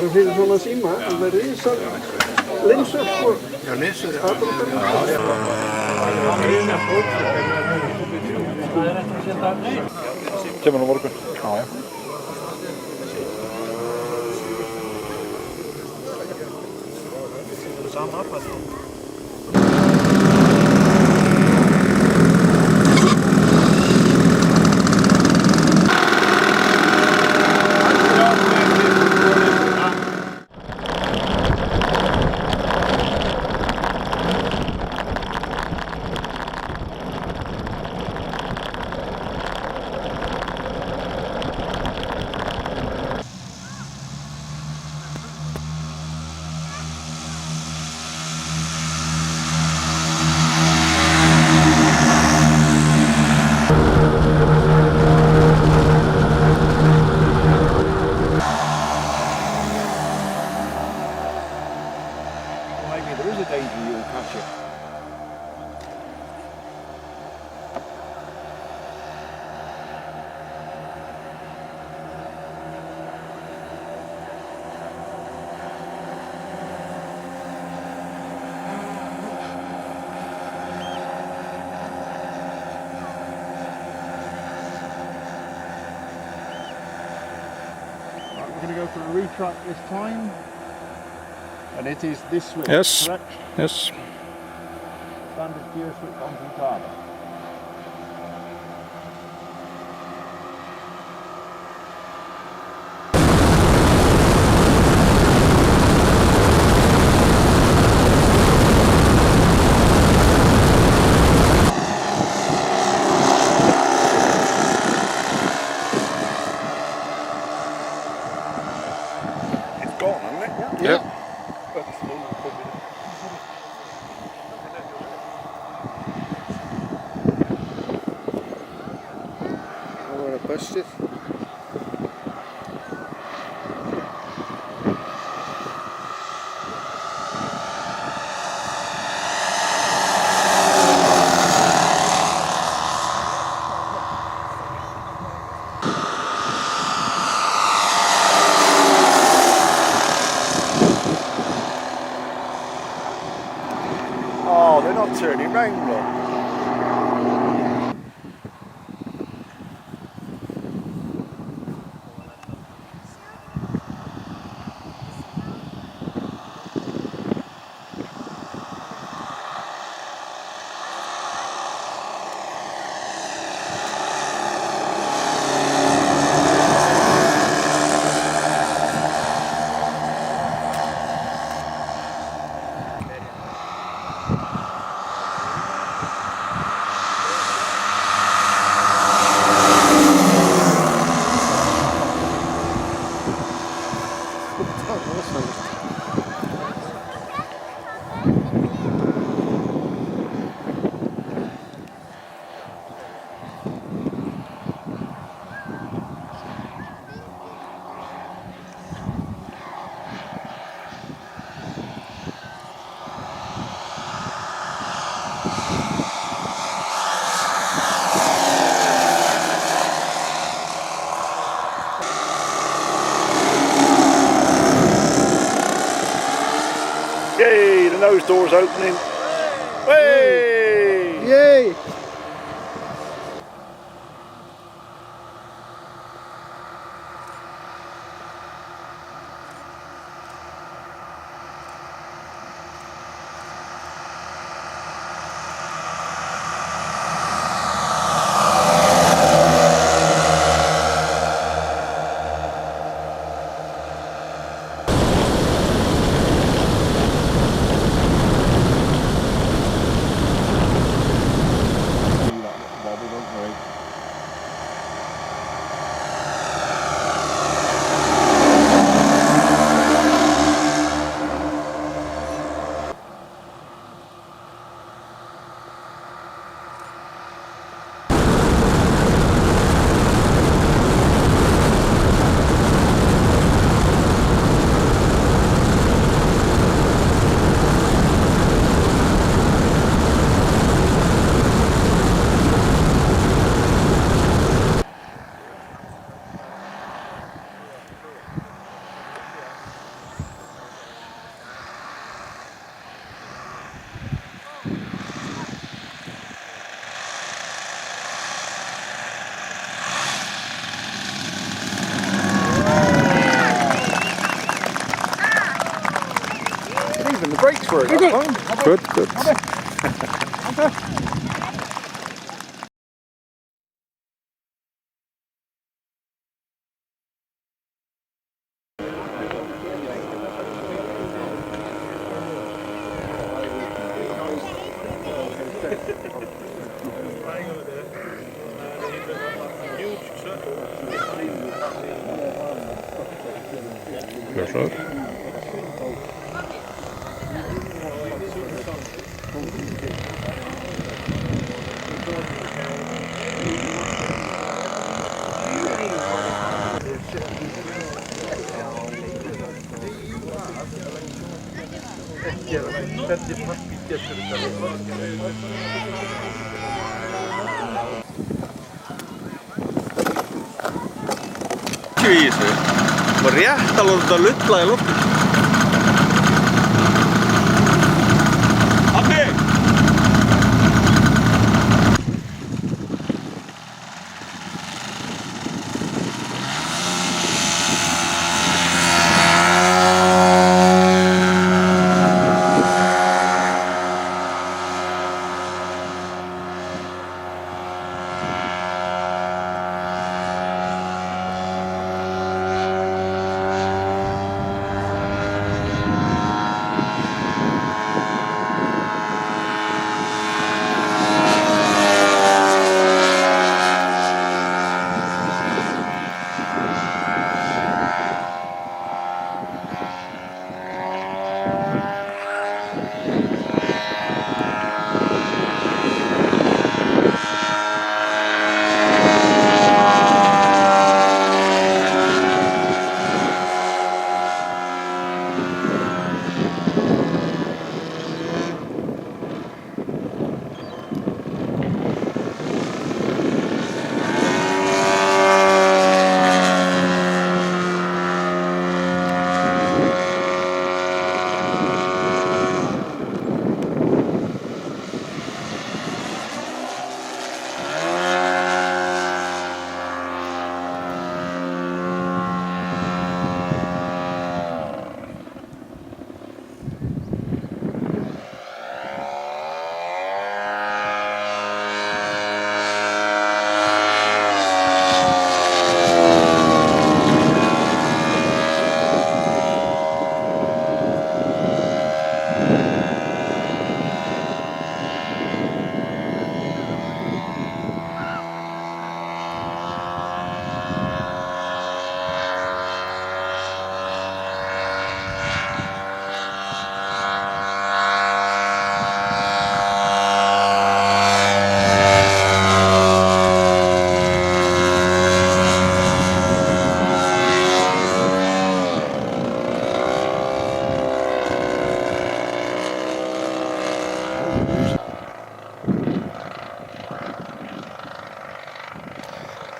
bara fyrir svona síma, alveg risar linsur sko. Já, linsur, já. Kemur nú morgun. Já, já. We're going to go for a retrack this time, and it is this switch, Yes. correct? Yes. Standard gear switch on from Tata. Gone, hasn't it? Yep. I want to bust it. Oh, they're not turning round, look. Yay, the nose door's opening. Way! Yay! Good, good. Gjør så. Í þessu. Og rétt alveg að lulla í loftinu. Abbi!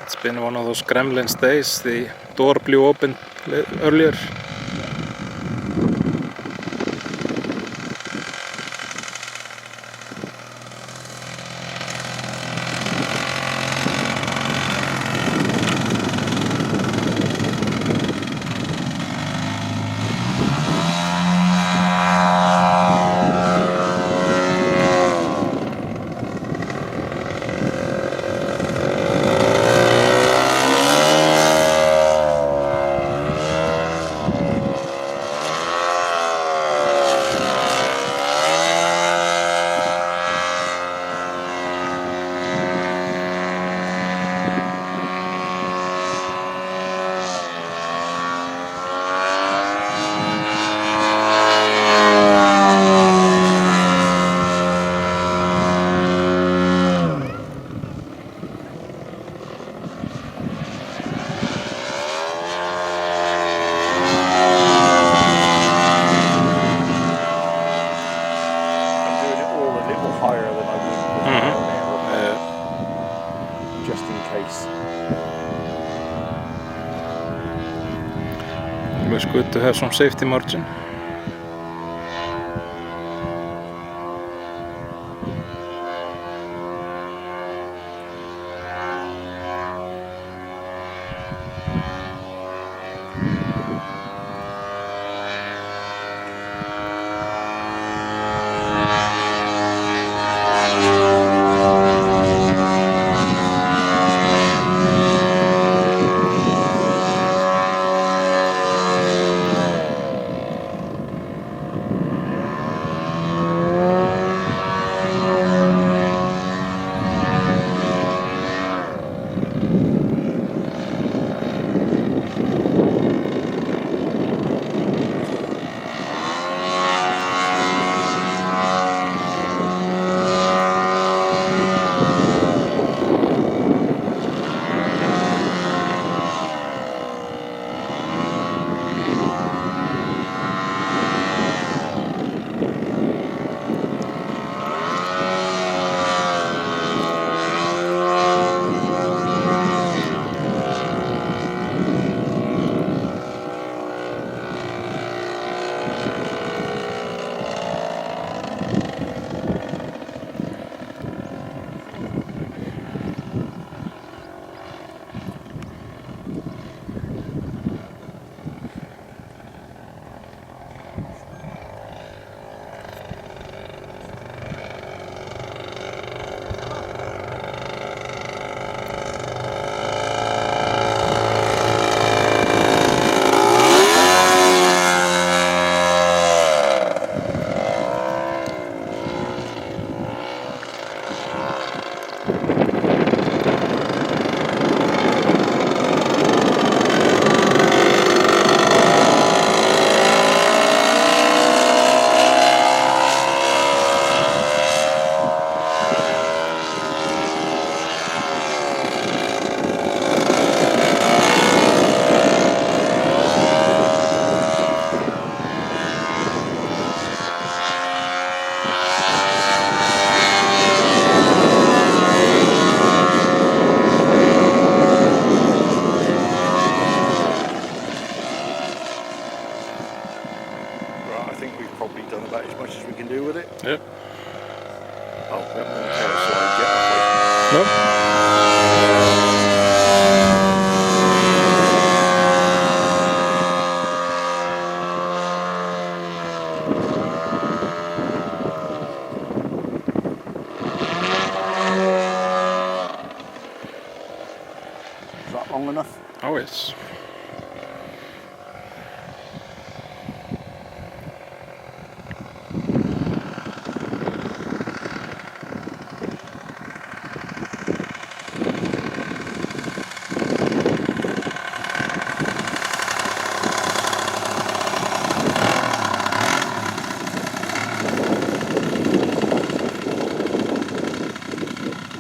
It's been one of those Gremlins days. The door blew open earlier. Always good to have some safety margin. Oh, we haven't been tail slide yet, have No? we? Is that long enough? Oh, yes.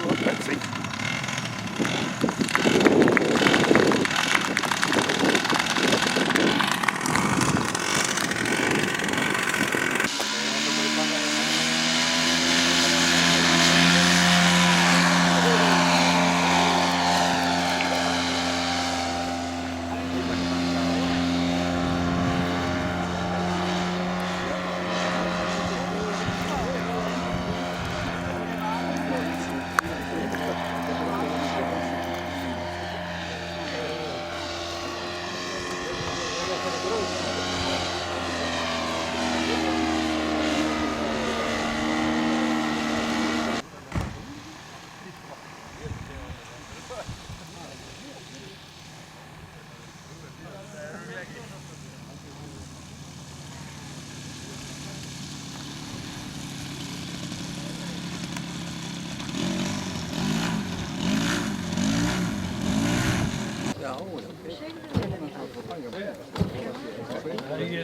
Right, Betsy.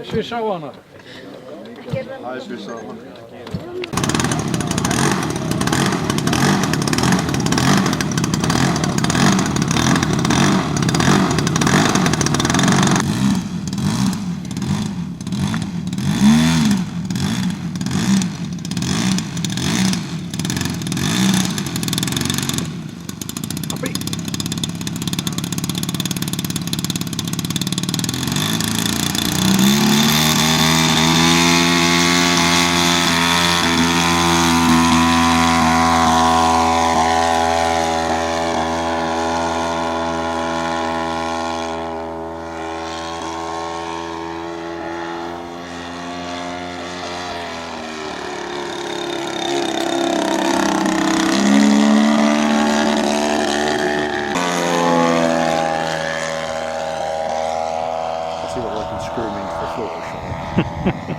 Swissaarne. Hi, Susanna. I see what I can screw me into the floor, shall I?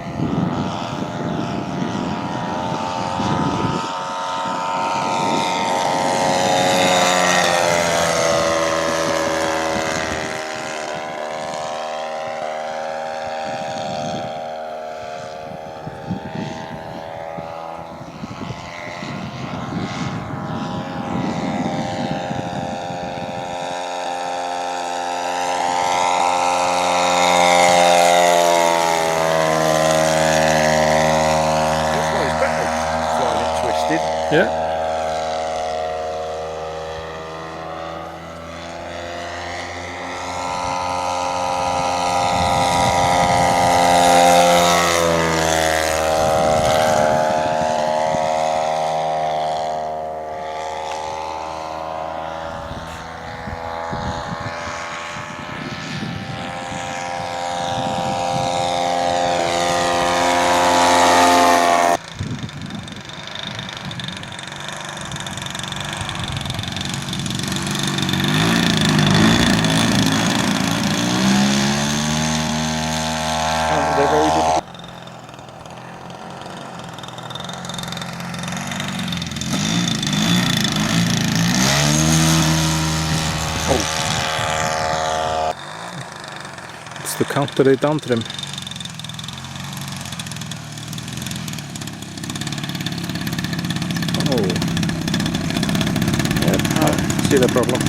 This one's better. Flying it twisted. Yeah. They're very difficult. It's to counter the down trim. Oh. Yep, I see the problem.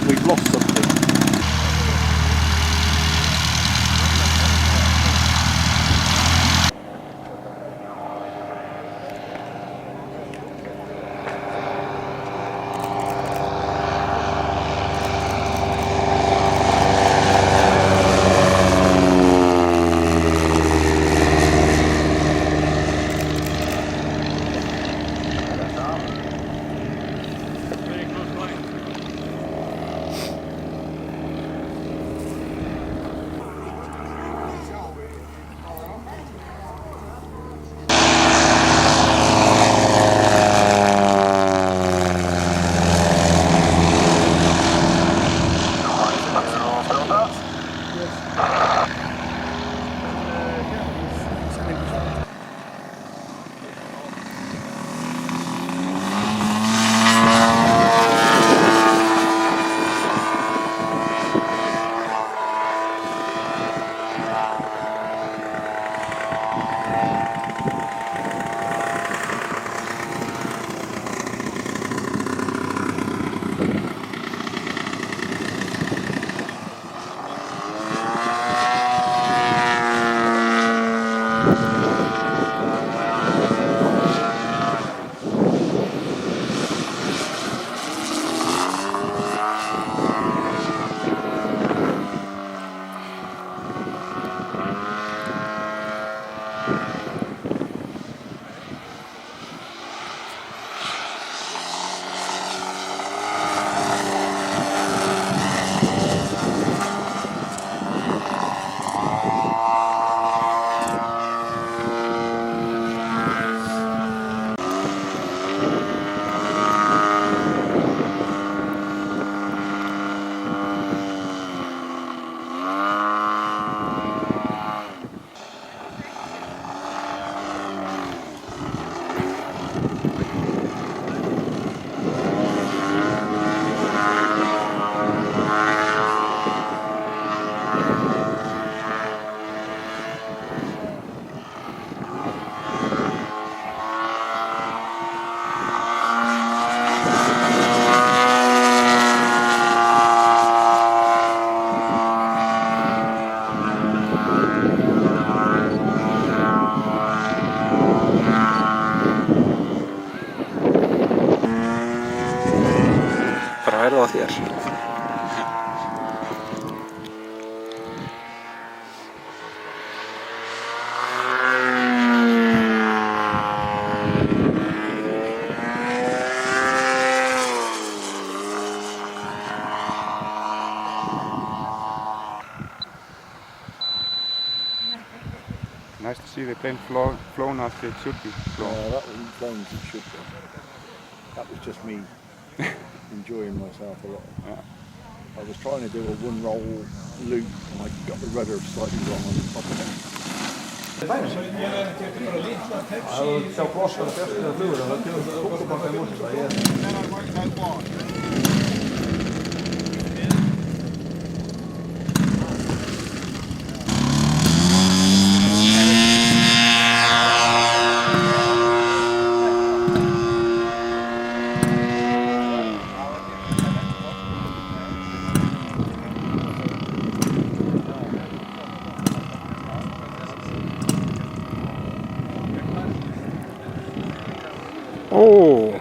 We've lost something. er það þér. Nice to see the plane flown as it should be flown. That wasn't flown as it should be. That was just me enjoying myself a lot. I was trying to do a one roll loop and I got the rudder slightly wrong on the top of it. Ó,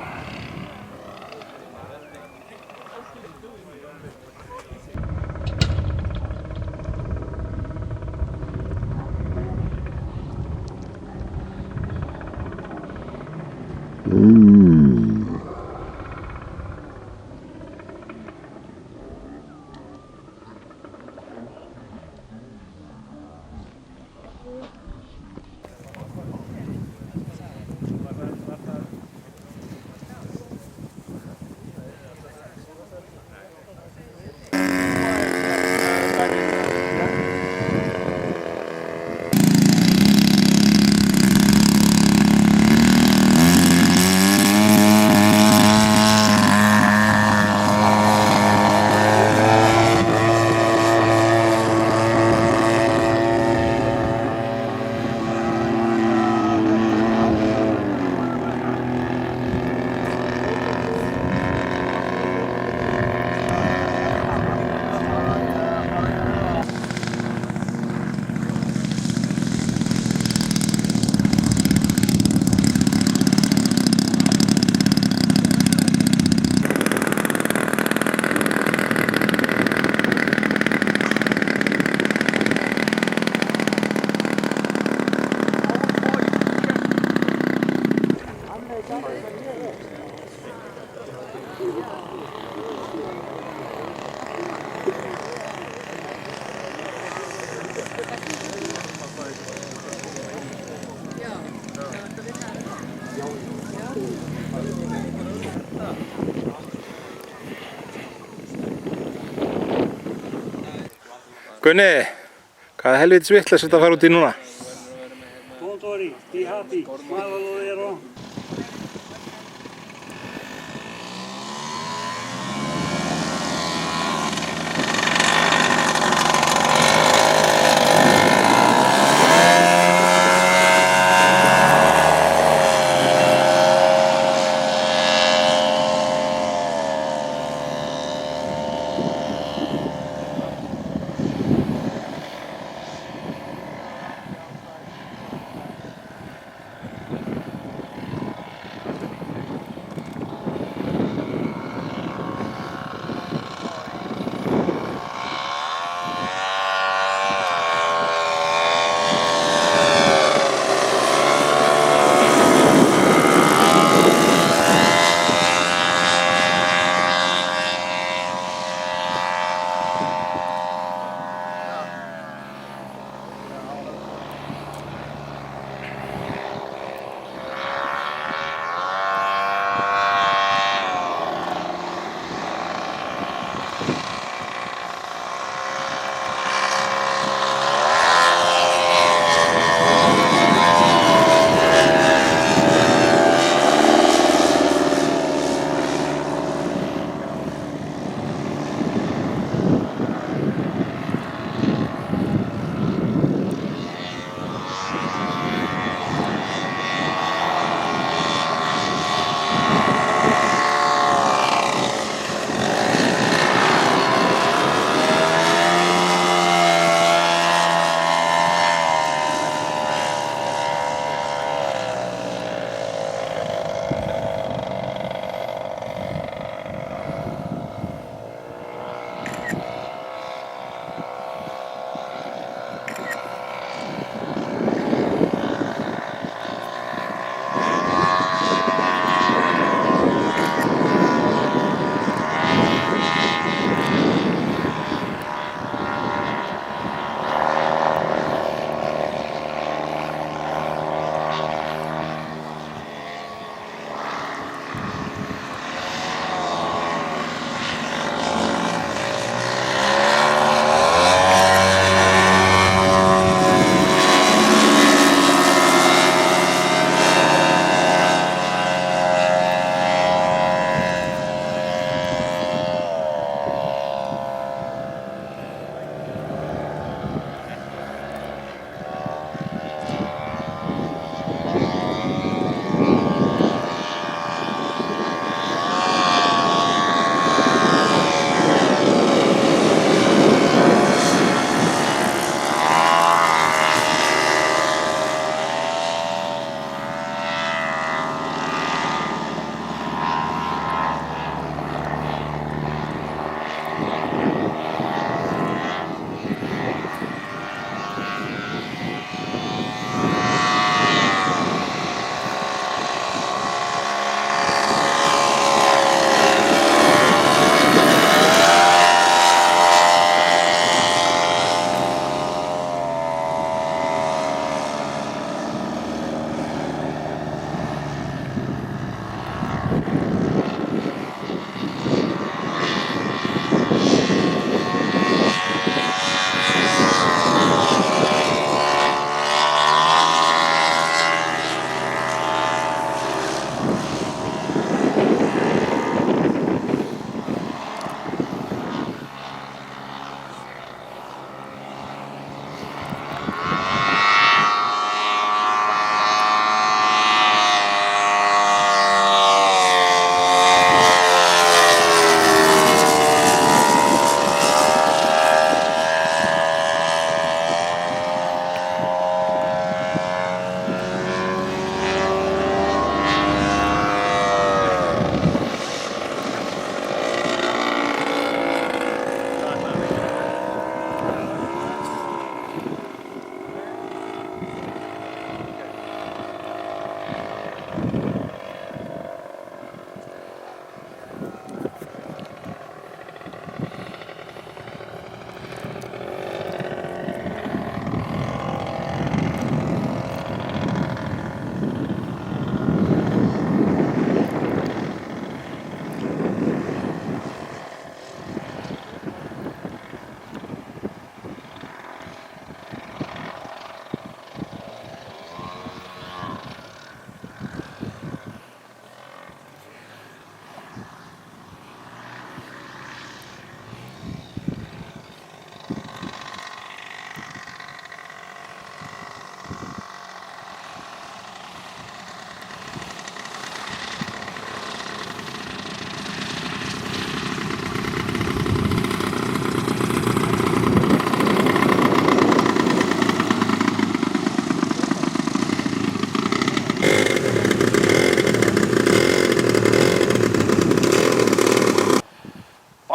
Gunni, hvað helvitis vitlaust þetta fara út í núna? Don't worry, be happy, smile all the way around.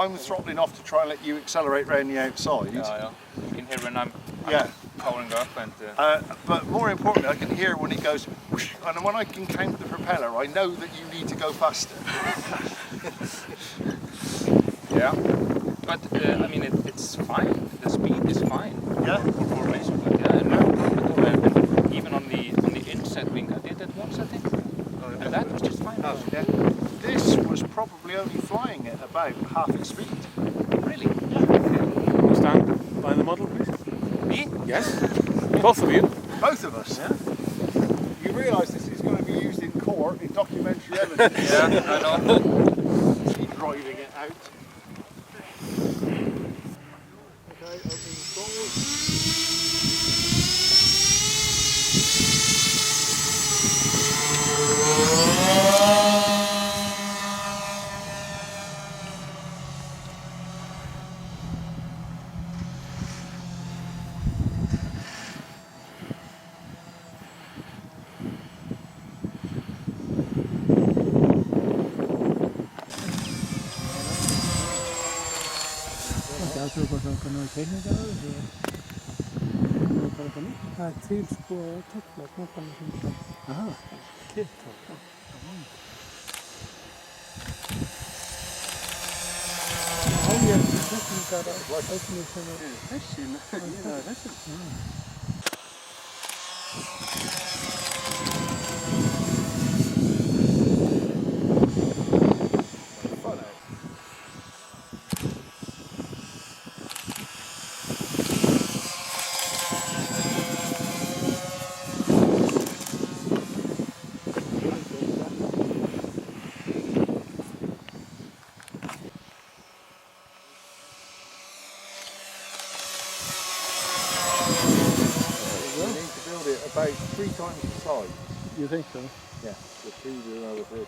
I'm throttling off to try and let you accelerate round the outside. Yeah. You can hear when I'm Yeah. powering up and. But more importantly, I can hear when it goes whoosh, and when I can count the propeller, I know that you need to go faster. Yeah. But I mean, it's fine. The speed is fine. Yeah. For racing, but yeah, no problem at all. And even on the inset wing, I did that once, I think. And that was just fine. Yeah. This was probably only flying at about half its speed. Really? Stand by the model, please. Me? Yes. Both of you. Both of us. Yeah. You realise this is going to be used in court in documentary evidence. Yeah, I know. Keep driving it out. Okay, open the doors. Það er til sko töfla, knopparnir sem það. Aha. Kitt-töfla. Áhjörðu tekningar á öllum sem er þessi. We need to build it about 3 times the size. You think so? Yeah, the 2 to another 30.